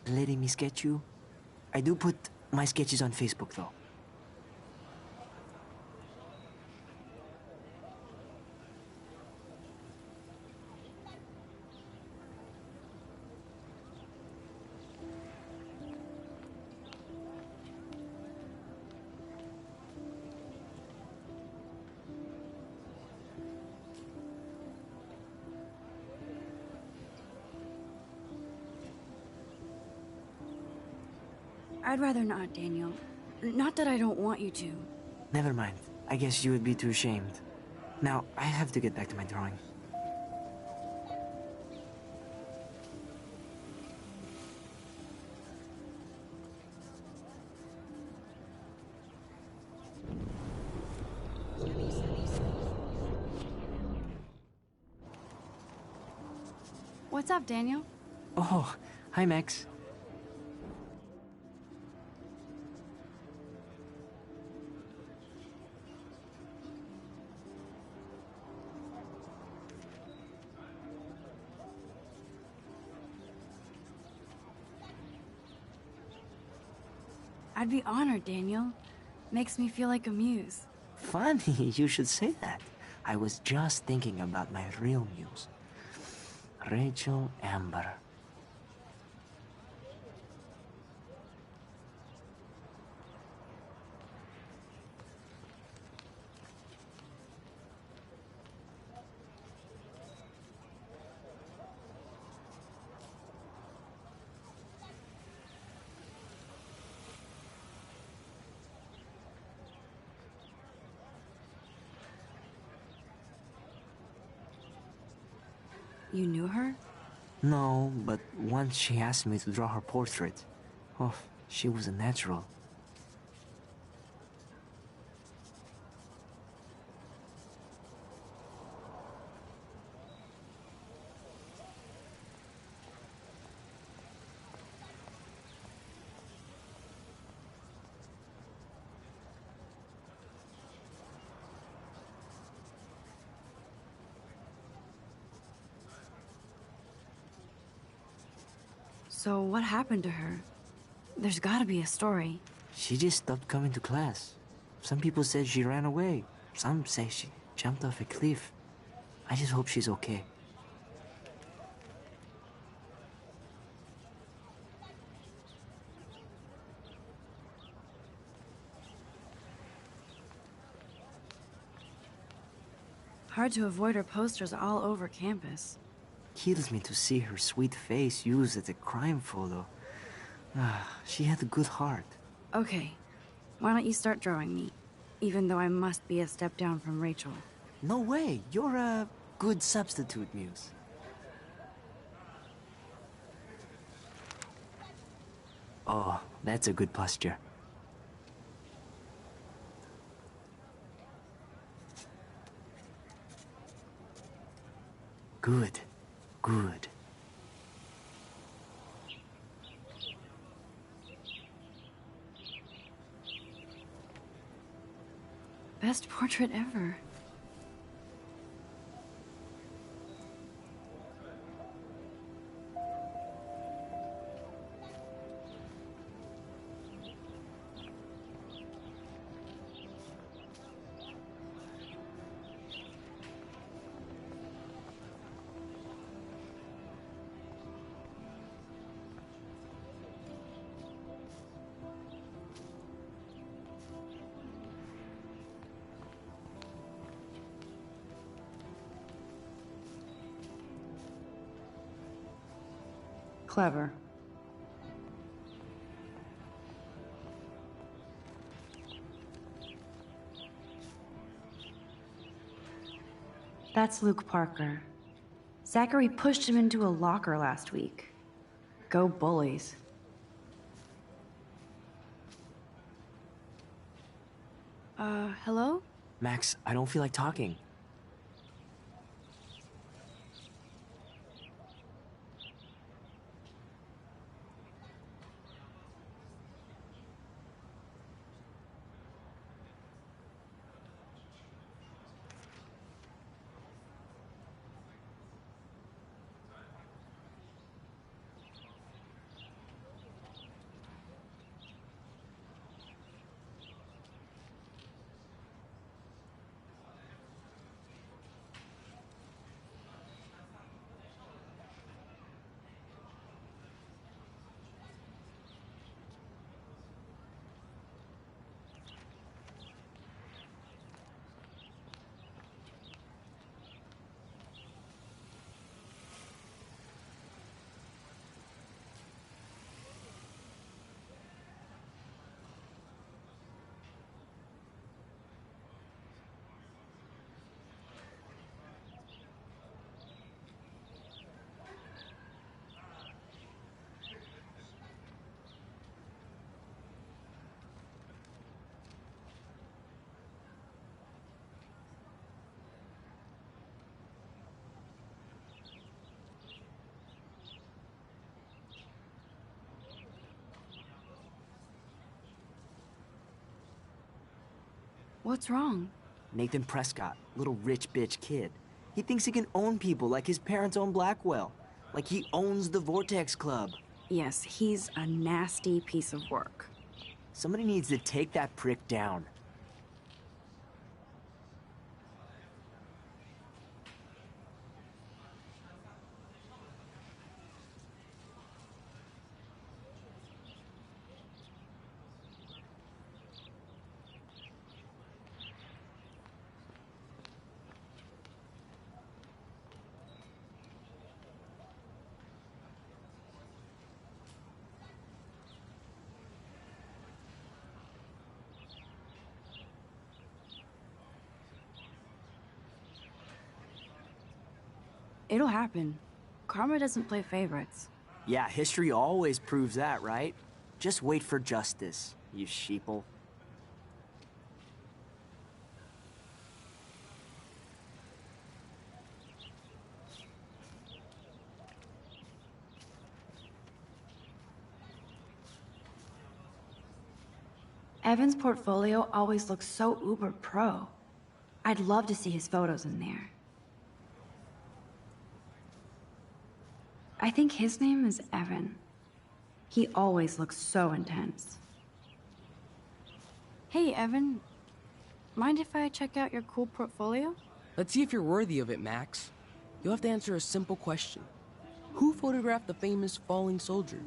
letting me sketch you? I do put my sketches on Facebook, though. I'd rather not, Daniel. Not that I don't want you to. Never mind. I guess you would be too ashamed. Now, I have to get back to my drawing. What's up, Daniel? Oh, hi, Max. I'd be honored, Daniel. Makes me feel like a muse. Funny, you should say that. I was just thinking about my real muse. Rachel Amber. You knew her? No, but once she asked me to draw her portrait. Oh, she was a natural. So what happened to her? There's gotta be a story. She just stopped coming to class. Some people said she ran away. Some say she jumped off a cliff. I just hope she's okay. Hard to avoid her posters all over campus. Kills me to see her sweet face used as a crime photo. She had a good heart. Okay, why don't you start drawing me? Even though I must be a step down from Rachel. No way, you're a good substitute, Muse. Oh, that's a good posture. Good, good. Best portrait ever. Clever. That's Luke Parker. Zachary pushed him into a locker last week. Go bullies. Hello? Max, I don't feel like talking. What's wrong? Nathan Prescott, little rich bitch kid. He thinks he can own people like his parents own Blackwell. Like he owns the Vortex Club. Yes, he's a nasty piece of work. Somebody needs to take that prick down. It'll happen. Karma doesn't play favorites. Yeah, history always proves that, right? Just wait for justice, you sheeple. Evan's portfolio always looks so uber pro. I'd love to see his photos in there. I think his name is Evan. He always looks so intense. Hey, Evan. Mind if I check out your cool portfolio? Let's see if you're worthy of it, Max. You'll have to answer a simple question. Who photographed the famous falling soldier?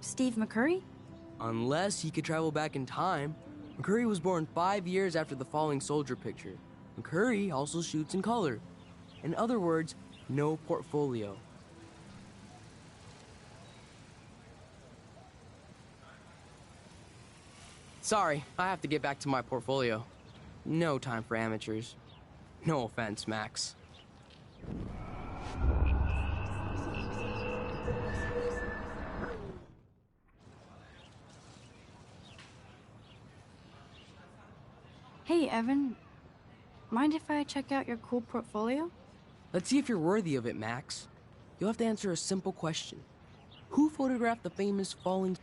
Steve McCurry? Unless he could travel back in time. McCurry was born 5 years after the falling soldier picture. McCurry also shoots in color. In other words, no portfolio. Sorry, I have to get back to my portfolio. No time for amateurs. No offense, Max. Hey, Evan. Mind if I check out your cool portfolio? Let's see if you're worthy of it, Max. You'll have to answer a simple question. Who photographed the famous falling...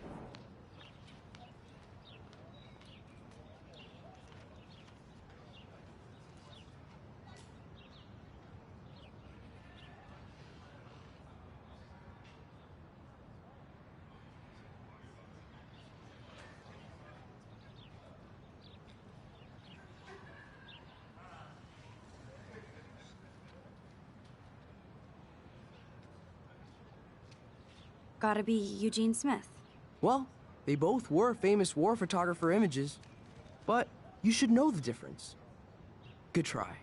Gotta be Eugene Smith. Well, they both were famous war photographer images. But you should know the difference. Good try.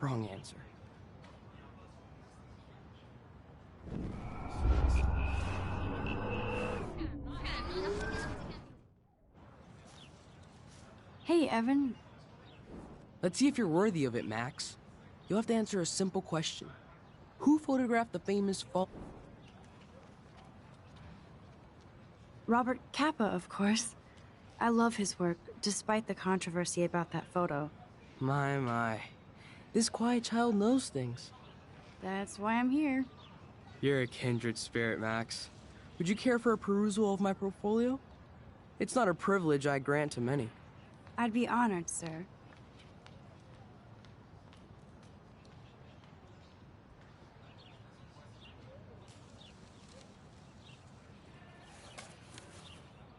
Wrong answer. Hey, Evan. Let's see if you're worthy of it, Max. You'll have to answer a simple question. Who photographed the famous fall... Robert Capa, of course. I love his work, despite the controversy about that photo. My. This quiet child knows things. That's why I'm here. You're a kindred spirit, Max. Would you care for a perusal of my portfolio? It's not a privilege I grant to many. I'd be honored, sir.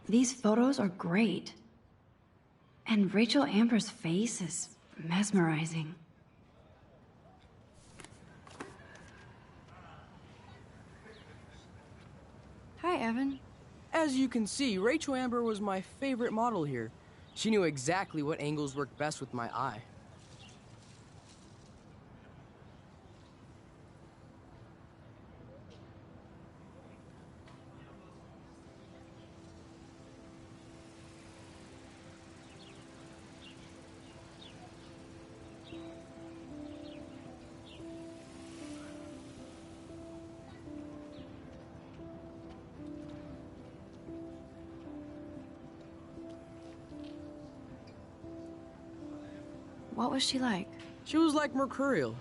These photos are great. And Rachel Amber's face is mesmerizing. Hi, Evan. As you can see, Rachel Amber was my favorite model here. She knew exactly what angles worked best with my eye. What was she like? She was like mercurial.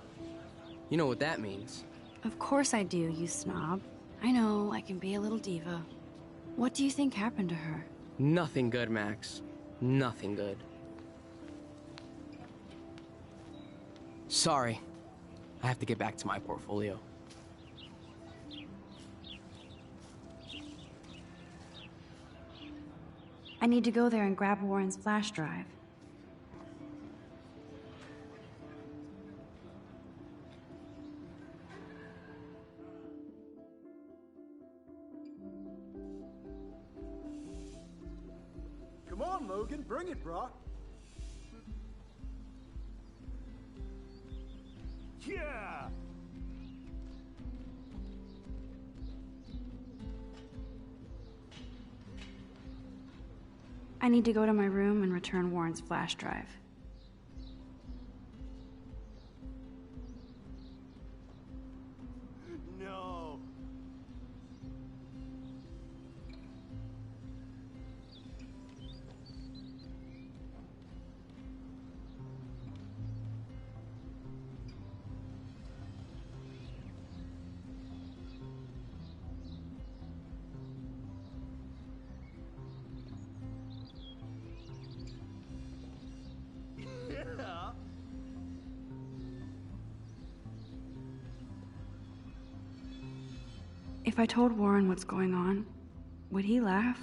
You know what that means. Of course I do, you snob. I know, I can be a little diva. What do you think happened to her? Nothing good, Max. Nothing good. Sorry. I have to get back to my portfolio. I need to go there and grab Warren's flash drive. Come on, Logan, bring it, brah. Yeah! I need to go to my room and return Warren's flash drive. If I told Warren what's going on, would he laugh?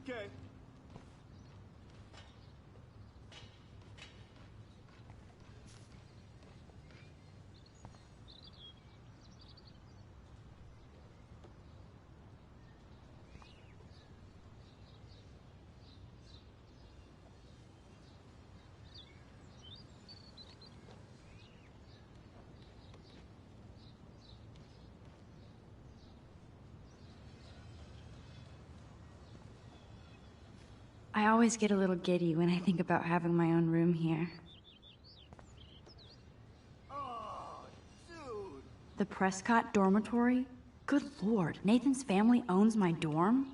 Okay. I always get a little giddy when I think about having my own room here. The Prescott dormitory? Good lord, Nathan's family owns my dorm?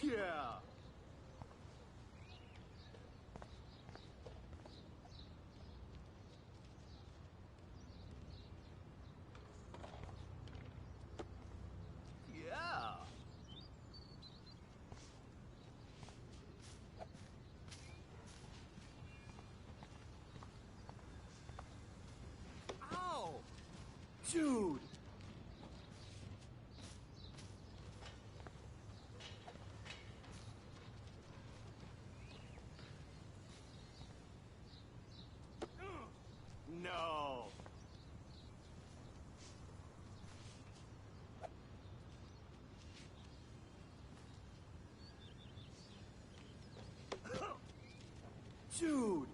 Yeah. Yeah. Ow! Dude! No. Dude.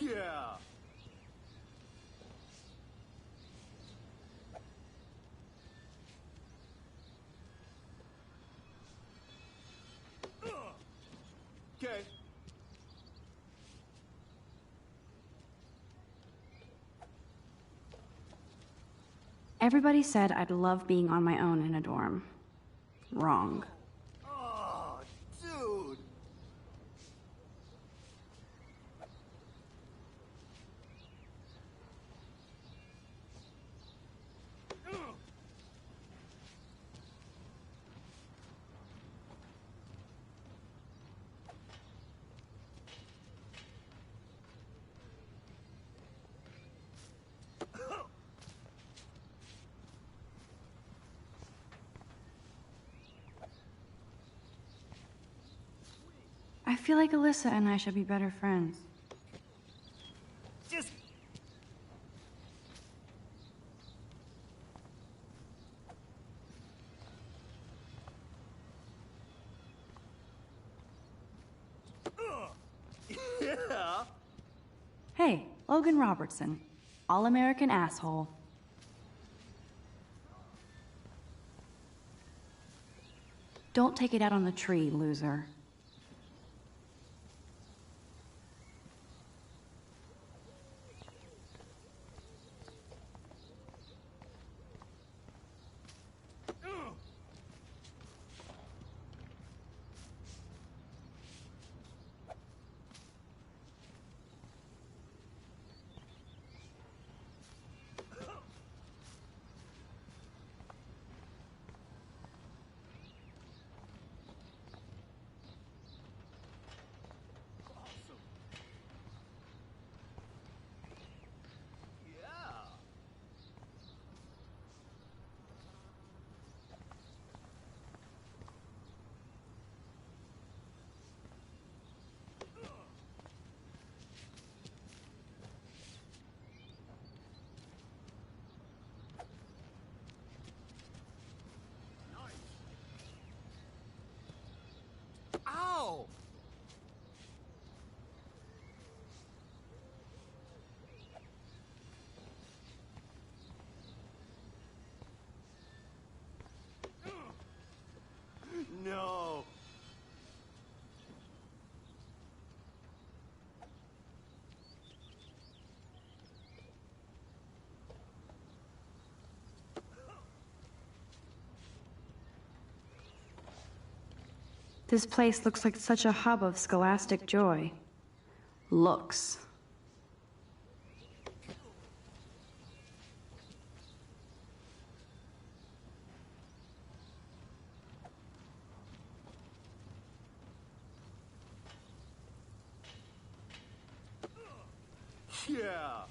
Yeah. Okay. Everybody said I'd love being on my own in a dorm. Wrong. Oh, dude. I feel like Alyssa and I should be better friends. Just... Yeah. Hey, Logan Robertson. All-American asshole. Don't take it out on the tree, loser. This place looks like such a hub of scholastic joy. Looks. Yeah,